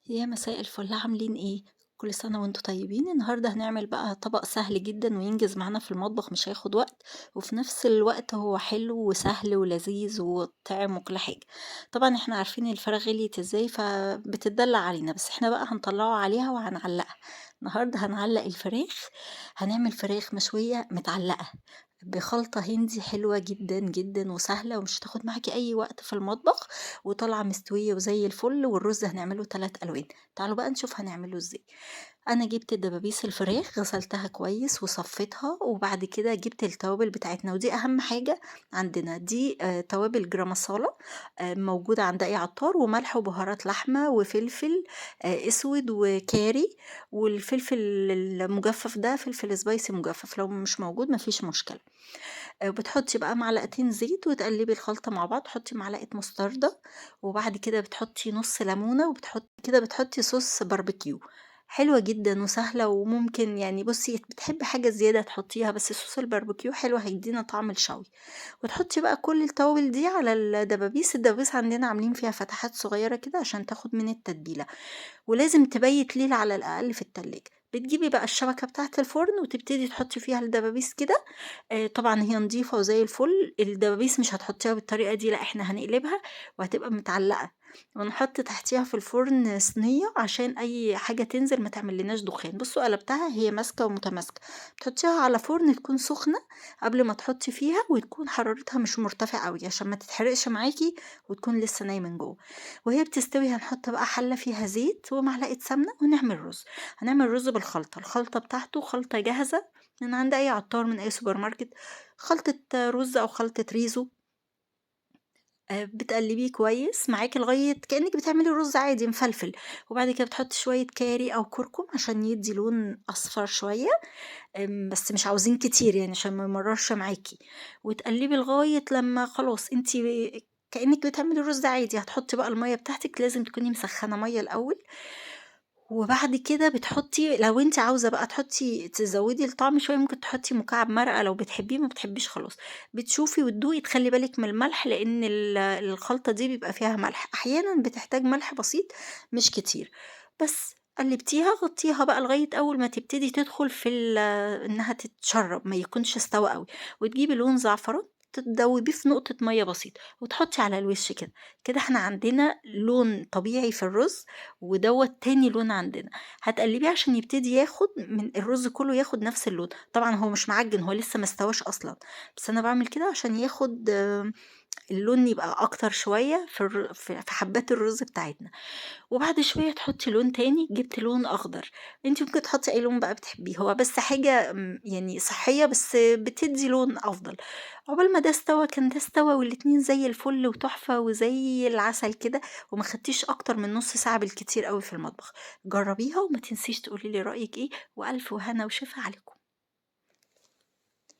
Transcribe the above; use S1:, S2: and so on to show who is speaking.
S1: يا مساء الفل، عاملين إيه؟ كل سنة وأنتم طيبين. النهارده هنعمل بقى طبق سهل جدًا وينجز معانا في المطبخ، مش هياخد وقت، وفي نفس الوقت هو حلو وسهل ولذيذ وطعم وكل حاجة. طبعًا إحنا عارفين الفراخ غليت إزاي، فبتتدلع علينا، بس إحنا بقى هنطلّعه عليها وهنعلّقها. النهارده هنعلّق الفراخ، هنعمل فراخ مشوية متعلّقة بخلطة هندي حلوة جدًا، جدًا وسهلة ومش هتاخد معاكِ أي وقت في المطبخ، وطالعة مستوية وزي الفل، والرز هنعمله 3 ألوان. تعالوا بقى نشوف هنعمله إزاي. أنا جِبت دبابيس الفراخ غسلتها كويس وصفيتها، وبعد كده جِبت التوابل بتاعتنا، ودي أهم حاجة عندنا. دي توابل جرام مصالة موجودة عند أي عطار، وملح وبهارات لحمة وفلفل أسود وكاري، والفلفل المجفف ده فلفل spicy مجفف، لو مش موجود ما فيش مشكلة. بتحطي بقى معلقتين زيت وتقلبي الخلطة مع بعض، تحطي معلقة مستردة، وبعد كده بتحطي نُص ليمونة، بتحطي صوص باربيكيو. حلوة جدًا وسهلة، وممكن يعني بُصّي بتحبي حاجة زيادة تحطيها، بس صوص الباربيكيو حلو هيدّينا طعم الشوي. وتحطي بقى كل التوابل دي على الدبابيس. الدبابيس عندنا عاملين فيها فتحات صغيرة كده عشان تاخد من التتبيلة. ولازم تبيت ليلة على الأقل في التلاجة. بتجيبي بقى الشبكة بتاعة الفرن وتبتدي تحطي فيها الدبابيس كده. طبعًا هي نضيفة وزي الفل. الدبابيس مش هتحطيها بالطريقة دي، لأ إحنا هنقلبها وهتبقى متعلقة، ونحط تحتيها في الفرن صينية عشان أي حاجة تنزل ما تعملّناش دخان. بُصّوا قلبتها هي ماسكة ومتماسكة. بتحطيها على فرن تكون سخنة قبل ما تحطي فيها، وتكون حرارتها مش مرتفعة أوي عشان ما تتحرقش معاكِ وتكون لسه نية من جوّه. وهي بتستوي هنحط بقى حلة فيها زيت ومعلقة سمنة ونعمل رز. هنعمل رز بالخلطة. الخلطة بتاعته خلطة جاهزة من عند أي عطار، من أي سوبر ماركت. خلطة رز أو خلطة ريزو. بتقلّبيه كويس معاكِ لغاية كإنِّك بتعملي رز عادي مفلفل، وبعد كده بتحطّي شوية كاري أو كركم عشان يدّي لون أصفر شوية. بس مش عاوزين كتير يعني عشان ما يمرّرش معاكِ. وتقلّبي لغاية لمّا خلاص أنتِ كإنِّك بتعملي رز عادي. هتحطّي بقى المَيّة بتاعتِك، لازم تكوني مسخّنة مَيّة الأول. وبعد كده بتحطّي، لو أنتِ عاوزة بقى تزوّدي الطعم شوية، ممكن تحطّي مكعب مرقة لو بتحبيه، ما بتحبيش خلاص. بتشوفي وتدوقي، تخلّي بالِك من الملح، لإن الخلطة دي بيبقى فيها ملح. أحيانًا بتحتاج ملح بسيط مش كتير. بس قلّبتيها، غطّيها بقى لغاية أول ما تبتدي تدخل في إنها تتشرّب، ما يكونش استوى أوي. وتجيبي لون زعفران تدوّبيه في نقطة مَيّة بسيطة وتحطّي على الوش كده. كده إحنا عندنا لون طبيعي في الرز، ودوّة تاني لون عندنا. هتقلّبيه عشان يبتدي ياخد من الرز كلّه، ياخد نفس اللون. طبعًا هو مش معجّن، هو لسه ما استواش أصلًا، بس أنا باعمل كده عشان ياخد اللون يبقى أكتر شوية في حبّات الرز بتاعتنا. وبعد شوية تحطّي لون تاني، جِبتِ لون أخضر. أنتِ ممكن تحطّي أي لون بقى بتحبيه، هو بس حاجة يعني صحّية، بس بتدّي لون أفضل. عقبال ما ده استوى كان ده استوى، والاتنين زي الفل وتحفة وزي العسل كده، وما خدتيش أكتر من نُص ساعة بالكتير أوي في المطبخ. جرّبيها وما تنسيش تقولي لي رأيِك إيه، وألف وهنا وشفا عليكم.